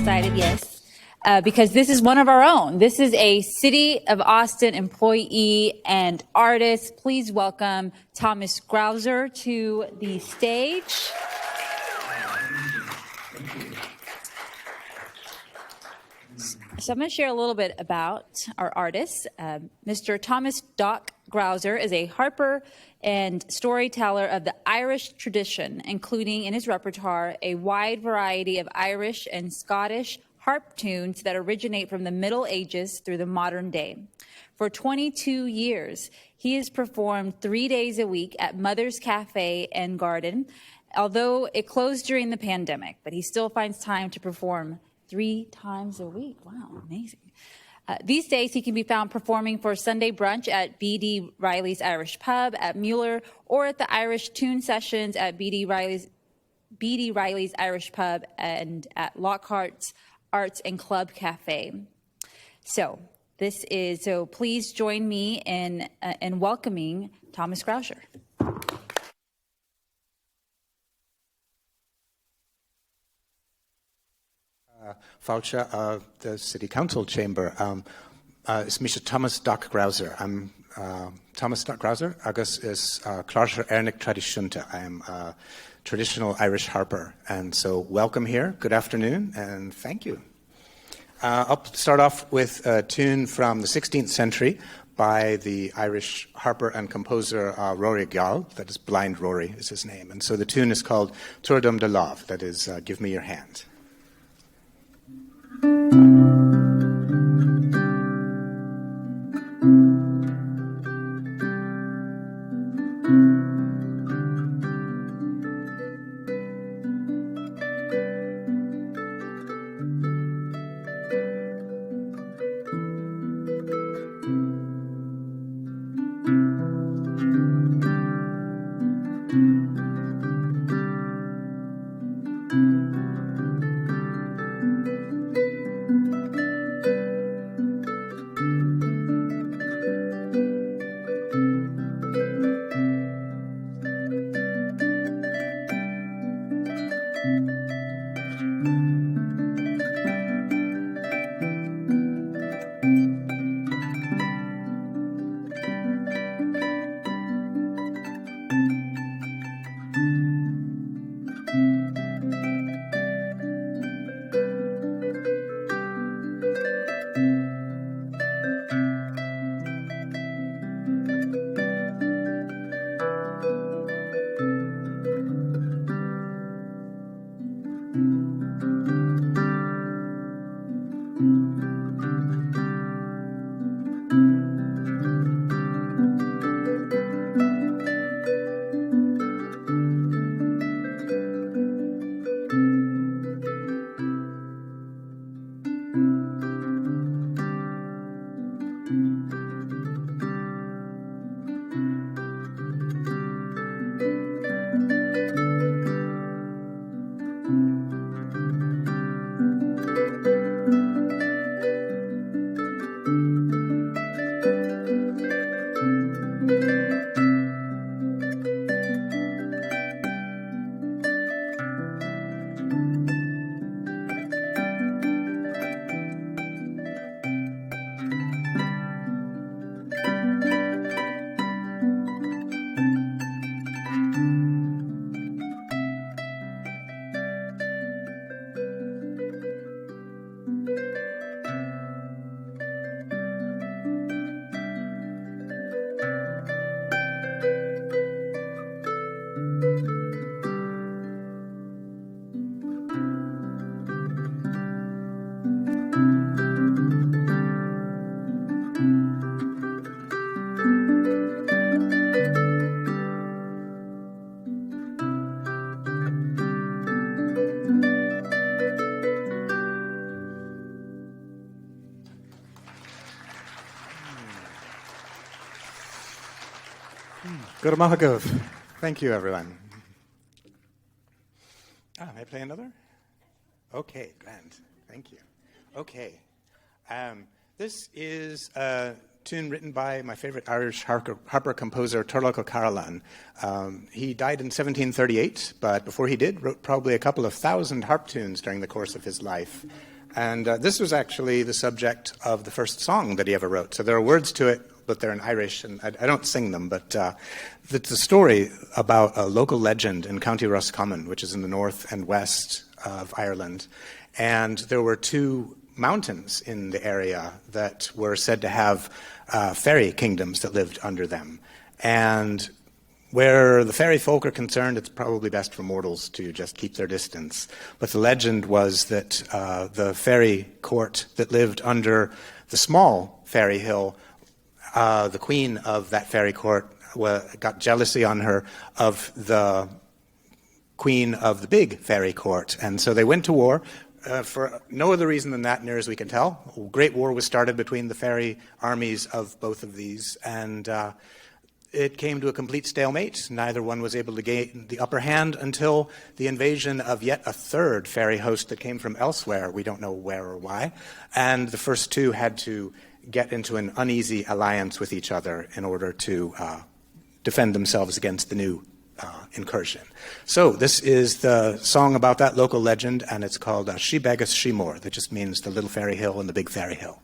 excited, yes, because this is one of our own. This is a City of Austin employee and artist. Please welcome Thomas Grauzer to the stage. So I'm going to share a little bit about our artist. Mr. Thomas Doc Grauzer is a harper and storyteller of the Irish tradition, including in his repertoire a wide variety of Irish and Scottish harp tunes that originate from the Middle Ages through the modern day. For 22 years, he has performed 3 days a week at Mother's Cafe and Garden, although it closed during the pandemic, but he still finds time to perform 3 times a week. Wow, amazing. These days, he can be found performing for Sunday brunch at B.D. Riley's Irish Pub at Mueller, or at the Irish Tune Sessions at B.D. Riley's Irish Pub and at Lockhart's Arts and Club Cafe. So please join me in welcoming Thomas Grauzer. Fáilte the City Council chamber. Is Mr. Thomas Doc Grauzer. I'm Thomas Doc Grauzer. Agus is Cláirtear Airnic Tradiisiúnta. I am a traditional Irish harper. And so welcome here. Good afternoon and thank you. I'll start off with a tune from the 16th century by the Irish harper and composer Rory Gall. That is Blind Rory is his name. And so the tune is called Tuairdum de Love. That is Give Me Your Hand. Good Mahagav. Thank you, everyone. May I play another? Okay, grand. Thank you. Okay. This is a tune written by my favorite Irish harper composer, Turlough Carolan. He died in 1738, but before he did, wrote probably a couple of thousand harp tunes during the course of his life. And this was actually the subject of the first song that he ever wrote. So there are words to it, but they're in Irish, and I don't sing them, but it's a story about a local legend in County Roscommon, which is in the north and west of Ireland. And there were two mountains in the area that were said to have fairy kingdoms that lived under them. And where the fairy folk are concerned, it's probably best for mortals to just keep their distance. But the legend was that the fairy court that lived under the small fairy hill, the queen of that fairy court got jealousy on her of the queen of the big fairy court. And so they went to war for no other reason than that, near as we can tell. A great war was started between the fairy armies of both of these, and it came to a complete stalemate. Neither one was able to gain the upper hand until the invasion of yet a third fairy host that came from elsewhere. We don't know where or why. And the first two had to get into an uneasy alliance with each other in order to defend themselves against the new incursion. So this is the song about that local legend, and it's called She Beggeth She More. That just means the little fairy hill and the big fairy hill.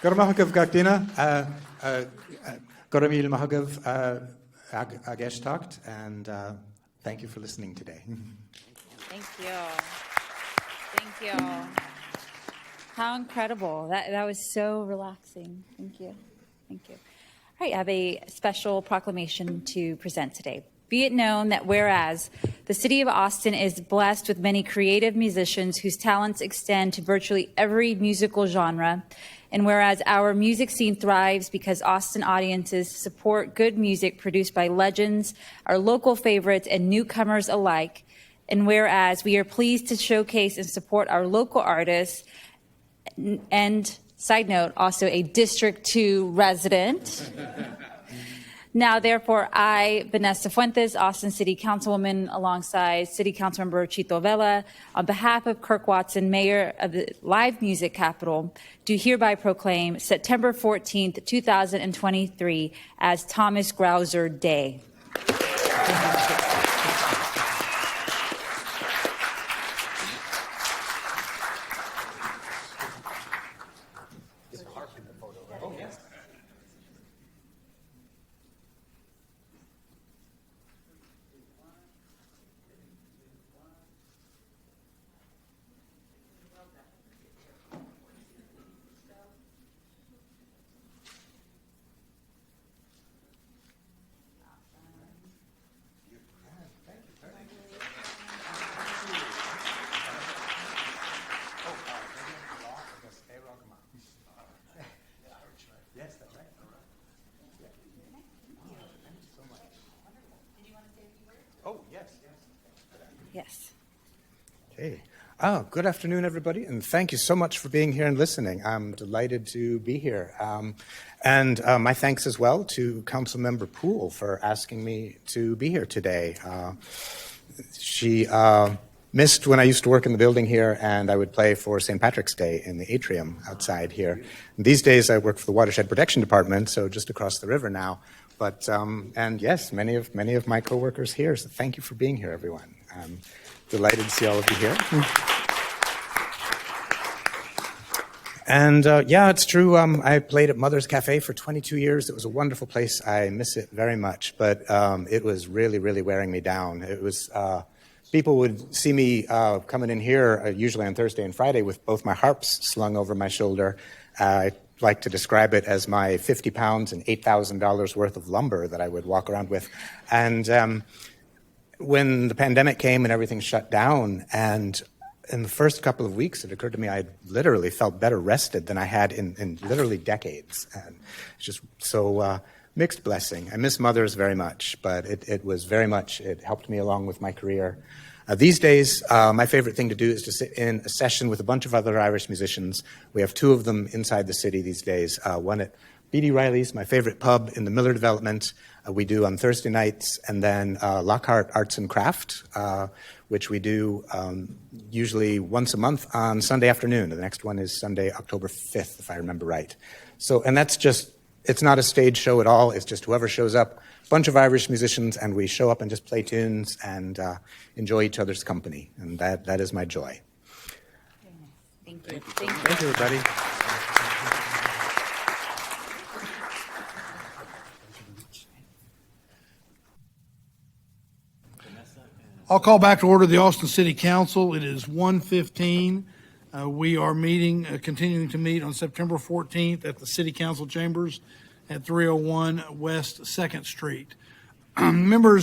Gormachagav Gagdina, Goramil Mahagav Ageshtacht, and thank you for listening today. Thank you. Thank you. How incredible. That was so relaxing. Thank you. Thank you. All right, I have a special proclamation to present today. Be it known that whereas the city of Austin is blessed with many creative musicians whose talents extend to virtually every musical genre, and whereas our music scene thrives because Austin audiences support good music produced by legends, our local favorites, and newcomers alike, and whereas we are pleased to showcase and support our local artists, and side note, also a District 2 resident, Now, therefore, I, Vanessa Fuentes, Austin City Councilwoman, alongside City Councilmember Chito Vela, on behalf of Kirk Watson, Mayor of the Live Music Capital, do hereby proclaim September 14th, 2023 as Thomas Grauzer Day. Yes. Hey. Good afternoon, everybody, and thank you so much for being here and listening. I'm delighted to be here. And my thanks as well to Councilmember Poole for asking me to be here today. She missed when I used to work in the building here, and I would play for St. Patrick's Day in the atrium outside here. And these days, I work for the Watershed Protection Department, so just across the river now. But and yes, many of my coworkers here. So thank you for being here, everyone. I'm delighted to see all of you here. And yeah, it's true. I played at Mother's Cafe for 22 years. It was a wonderful place. I miss it very much, but it was really, really wearing me down. It was people would see me coming in here usually on Thursday and Friday with both my harps slung over my shoulder. I like to describe it as my 50 pounds and $8,000 worth of lumber that I would walk around with. And when the pandemic came and everything shut down, and in the first couple of weeks, it occurred to me I literally felt better rested than I had in literally decades. And it's just so mixed blessing. I miss Mothers very much, but it was very much, it helped me along with my career. These days, my favorite thing to do is to sit in a session with a bunch of other Irish musicians. We have two of them inside the city these days, one at B.D. Riley's, my favorite pub in the Miller Development, we do on Thursday nights, and then Lockhart Arts and Craft, which we do usually once a month on Sunday afternoon. The next one is Sunday, October 5th, if I remember right. So, and that's just, it's not a stage show at all. It's just whoever shows up, a bunch of Irish musicians, and we show up and just play tunes and enjoy each other's company. And that is my joy. Thank you. Thank you, everybody. I'll call back to order the Austin City Council. It is 1:15. We are meeting, continuing to meet on September 14th at the City Council Chambers at 301 West 2nd Street. Members